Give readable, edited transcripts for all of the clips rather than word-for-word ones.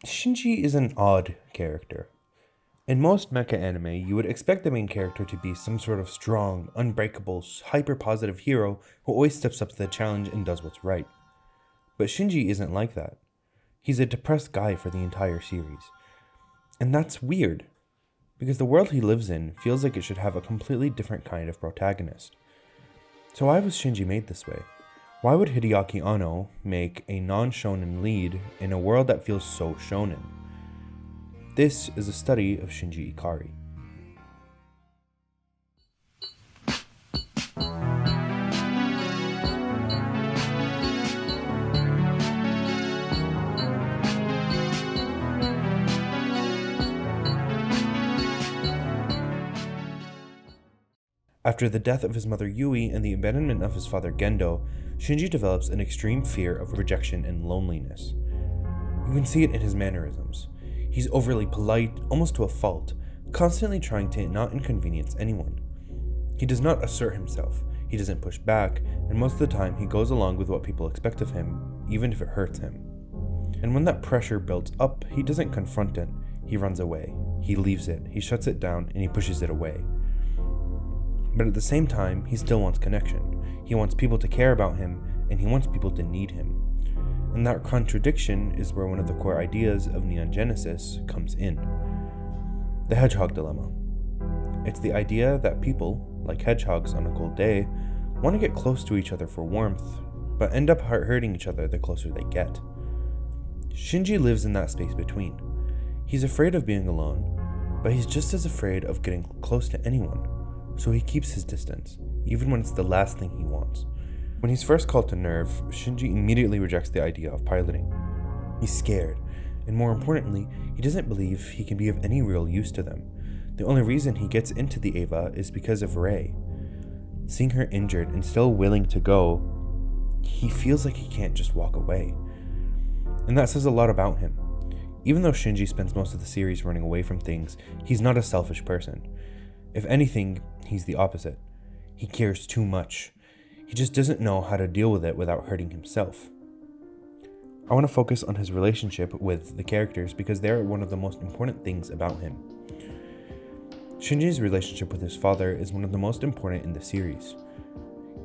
Shinji is an odd character. In most mecha anime, you would expect the main character to be some sort of strong, unbreakable, hyper-positive hero who always steps up to the challenge and does what's right. But Shinji isn't like that. He's a depressed guy for the entire series. And that's weird, because the world he lives in feels like it should have a completely different kind of protagonist. So why was Shinji made this way? Why would Hideaki Anno make a non-shonen lead in a world that feels so shonen? This is a study of Shinji Ikari. After the death of his mother Yui and the abandonment of his father Gendo, Shinji develops an extreme fear of rejection and loneliness. You can see it in his mannerisms. He's overly polite, almost to a fault, constantly trying to not inconvenience anyone. He does not assert himself, he doesn't push back, and most of the time he goes along with what people expect of him, even if it hurts him. And when that pressure builds up, he doesn't confront it, he runs away. He leaves it, he shuts it down, and he pushes it away. But at the same time, he still wants connection. He wants people to care about him, and he wants people to need him. And that contradiction is where one of the core ideas of Neon Genesis comes in. The hedgehog dilemma. It's the idea that people, like hedgehogs on a cold day, want to get close to each other for warmth, but end up hurting each other the closer they get. Shinji lives in that space between. He's afraid of being alone, but he's just as afraid of getting close to anyone, so he keeps his distance, even when it's the last thing he wants. When he's first called to Nerve, Shinji immediately rejects the idea of piloting. He's scared, and more importantly, he doesn't believe he can be of any real use to them. The only reason he gets into the Eva is because of Rei. Seeing her injured and still willing to go, he feels like he can't just walk away. And that says a lot about him. Even though Shinji spends most of the series running away from things, he's not a selfish person. If anything, he's the opposite. He cares too much. He just doesn't know how to deal with it without hurting himself. I want to focus on his relationship with the characters because they're one of the most important things about him. Shinji's relationship with his father is one of the most important in the series.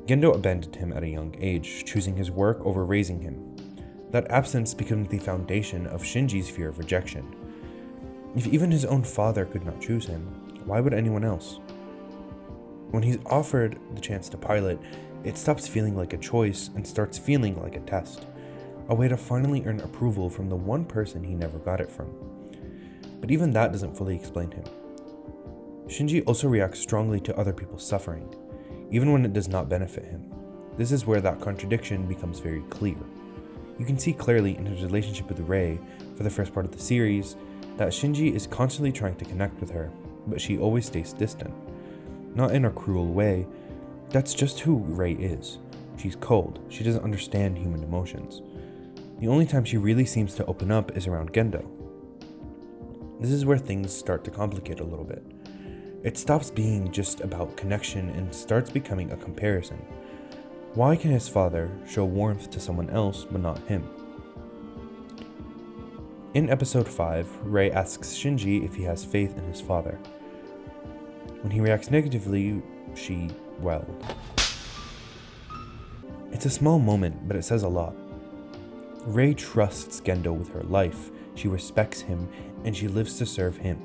Gendo abandoned him at a young age, choosing his work over raising him. That absence becomes the foundation of Shinji's fear of rejection. If even his own father could not choose him, why would anyone else? When he's offered the chance to pilot, it stops feeling like a choice and starts feeling like a test, a way to finally earn approval from the one person he never got it from. But even that doesn't fully explain him. Shinji also reacts strongly to other people's suffering, even when it does not benefit him. This is where that contradiction becomes very clear. You can see clearly in his relationship with Rei for the first part of the series that Shinji is constantly trying to connect with her, but she always stays distant. Not in a cruel way, that's just who Rei is. She's cold, she doesn't understand human emotions. The only time she really seems to open up is around Gendo. This is where things start to complicate a little bit. It stops being just about connection and starts becoming a comparison. Why can his father show warmth to someone else but not him? In episode 5, Rei asks Shinji if he has faith in his father. When he reacts negatively, it's a small moment, but it says a lot. Rei trusts Gendo with her life, she respects him, and she lives to serve him.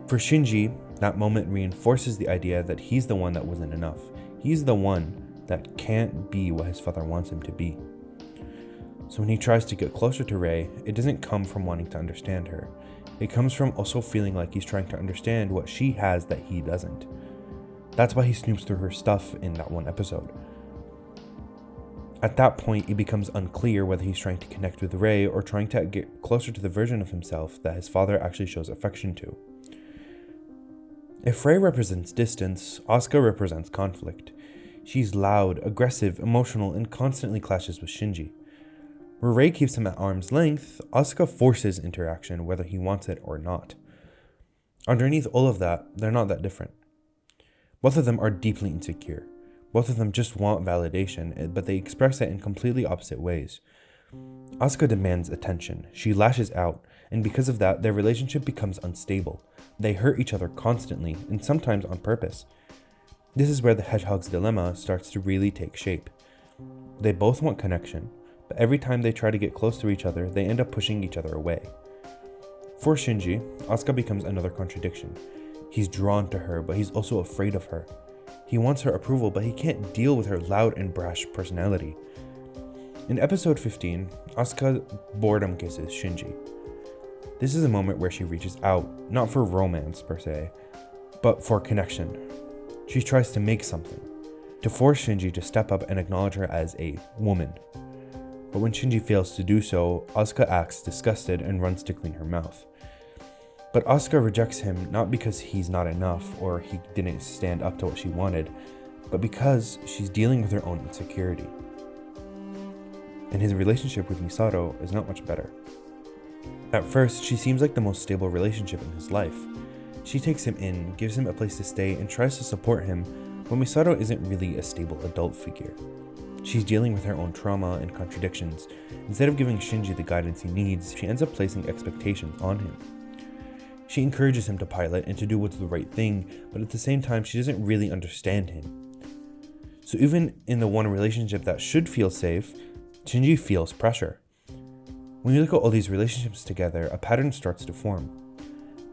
For Shinji, that moment reinforces the idea that he's the one that wasn't enough. He's the one that can't be what his father wants him to be. So when he tries to get closer to Rei, it doesn't come from wanting to understand her. It comes from also feeling like he's trying to understand what she has that he doesn't. That's why he snoops through her stuff in that one episode. At that point, it becomes unclear whether he's trying to connect with Rei or trying to get closer to the version of himself that his father actually shows affection to. If Rei represents distance, Asuka represents conflict. She's loud, aggressive, emotional, and constantly clashes with Shinji. Where Rei keeps him at arm's length, Asuka forces interaction whether he wants it or not. Underneath all of that, they're not that different. Both of them are deeply insecure. Both of them just want validation, but they express it in completely opposite ways. Asuka demands attention, she lashes out, and because of that, their relationship becomes unstable. They hurt each other constantly, and sometimes on purpose. This is where the hedgehog's dilemma starts to really take shape. They both want connection, but every time they try to get close to each other, they end up pushing each other away. For Shinji, Asuka becomes another contradiction. He's drawn to her, but he's also afraid of her. He wants her approval, but he can't deal with her loud and brash personality. In episode 15, Asuka boredom kisses Shinji. This is a moment where she reaches out, not for romance per se, but for connection. She tries to make something, to force Shinji to step up and acknowledge her as a woman. But when Shinji fails to do so, Asuka acts disgusted and runs to clean her mouth. But Asuka rejects him not because he's not enough or he didn't stand up to what she wanted, but because she's dealing with her own insecurity. And his relationship with Misato is not much better. At first, she seems like the most stable relationship in his life. She takes him in, gives him a place to stay, and tries to support him, but Misato isn't really a stable adult figure. She's dealing with her own trauma and contradictions. Instead of giving Shinji the guidance he needs, she ends up placing expectations on him. She encourages him to pilot and to do what's the right thing, but at the same time, she doesn't really understand him. So even in the one relationship that should feel safe, Shinji feels pressure. When you look at all these relationships together, a pattern starts to form.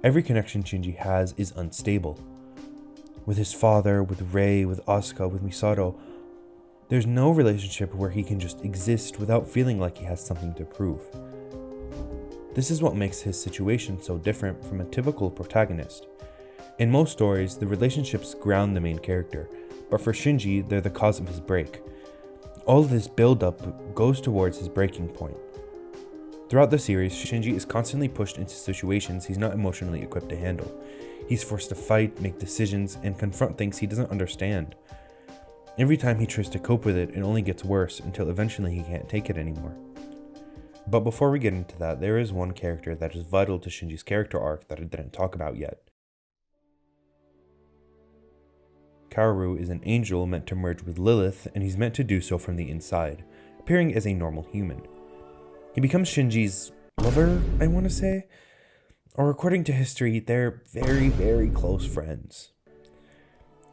Every connection Shinji has is unstable. With his father, with Rei, with Asuka, with Misato, there's no relationship where he can just exist without feeling like he has something to prove. This is what makes his situation so different from a typical protagonist. In most stories, the relationships ground the main character, but for Shinji, they're the cause of his break. All of this build-up goes towards his breaking point. Throughout the series, Shinji is constantly pushed into situations he's not emotionally equipped to handle. He's forced to fight, make decisions, and confront things he doesn't understand. Every time he tries to cope with it, it only gets worse until eventually he can't take it anymore. But before we get into that, there is one character that is vital to Shinji's character arc that I didn't talk about yet. Kaoru is an angel meant to merge with Lilith, and he's meant to do so from the inside, appearing as a normal human. He becomes Shinji's lover, I want to say, or according to history, they're very, very close friends.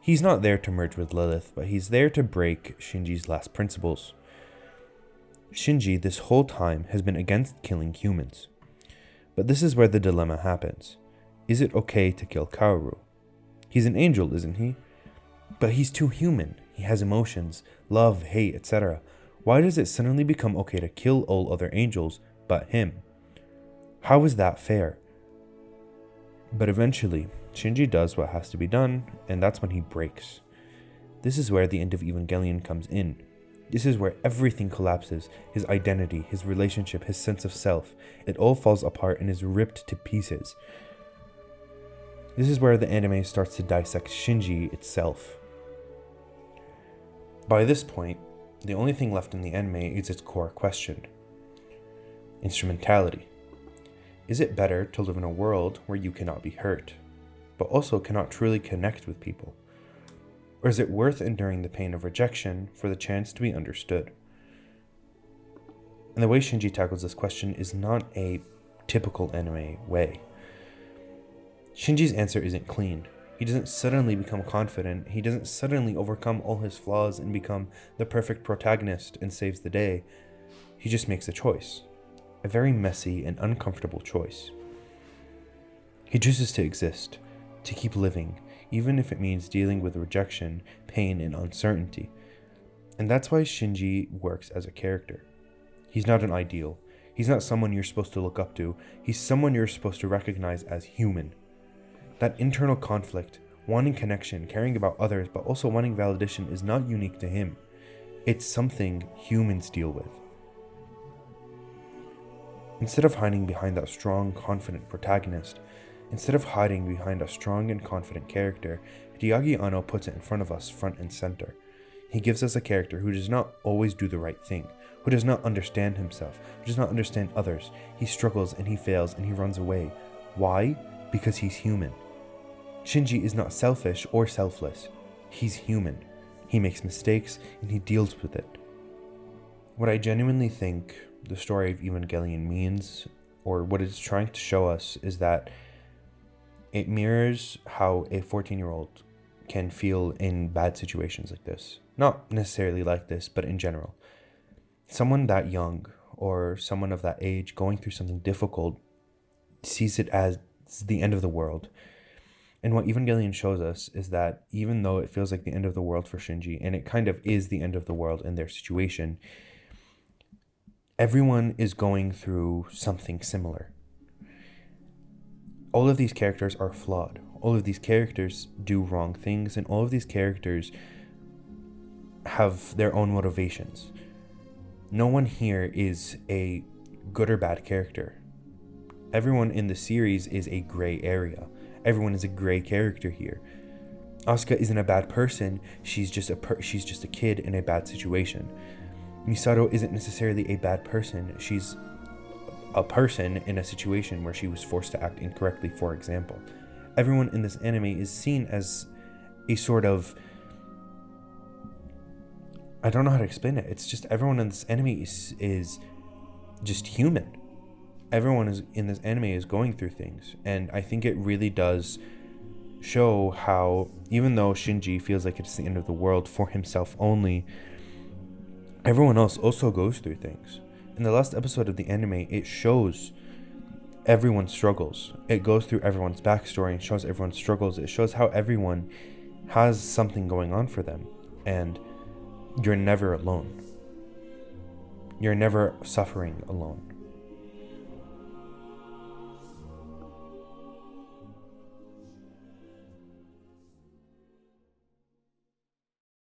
He's not there to merge with Lilith, but he's there to break Shinji's last principles. Shinji, this whole time, has been against killing humans. But this is where the dilemma happens. Is it okay to kill Kaoru? He's an angel, isn't he? But he's too human. He has emotions, love, hate, etc. Why does it suddenly become okay to kill all other angels but him? How is that fair? But eventually, Shinji does what has to be done, and that's when he breaks. This is where the end of Evangelion comes in. This is where everything collapses, his identity, his relationship, his sense of self. It all falls apart and is ripped to pieces. This is where the anime starts to dissect Shinji itself. By this point, the only thing left in the anime is its core question. Instrumentality. Is it better to live in a world where you cannot be hurt, but also cannot truly connect with people? Or is it worth enduring the pain of rejection for the chance to be understood? And the way Shinji tackles this question is not a typical anime way. Shinji's answer isn't clean. He doesn't suddenly become confident. He doesn't suddenly overcome all his flaws and become the perfect protagonist and saves the day. He just makes a choice. A very messy and uncomfortable choice. He chooses to exist, to keep living, even if it means dealing with rejection, pain, and uncertainty. And that's why Shinji works as a character. He's not an ideal. He's not someone you're supposed to look up to. He's someone you're supposed to recognize as human. That internal conflict, wanting connection, caring about others, but also wanting validation is not unique to him. It's something humans deal with. Instead of hiding behind that strong, confident protagonist, instead of hiding behind a strong and confident character, Hideaki Anno puts it in front of us, front and center. He gives us a character who does not always do the right thing, who does not understand himself, who does not understand others. He struggles and he fails and he runs away. Why? Because he's human. Shinji is not selfish or selfless. He's human. He makes mistakes and he deals with it. What I genuinely think the story of Evangelion means, or what it's trying to show us, is that it mirrors how a 14-year-old can feel in bad situations like this. Not necessarily like this, but in general. Someone that young or someone of that age going through something difficult sees it as the end of the world. And what Evangelion shows us is that even though it feels like the end of the world for Shinji, and it kind of is the end of the world in their situation, everyone is going through something similar. All of these characters are flawed. All of these characters do wrong things, and all of these characters have their own motivations. No one here is a good or bad character. Everyone in the series is a gray area. Everyone is a gray character here. Asuka isn't a bad person. She's just a kid in a bad situation. Misato isn't necessarily a bad person. She's a person in a situation where she was forced to act incorrectly, for example. Everyone in this anime is seen as a sort of... I don't know how to explain it. It's just everyone in this anime is just human. Everyone in this anime is going through things, and I think it really does show how, even though Shinji feels like it's the end of the world for himself only, everyone else also goes through things. In the last episode of the anime, it shows everyone's struggles. It goes through everyone's backstory and shows everyone's struggles. It shows how everyone has something going on for them, and you're never alone. You're never suffering alone.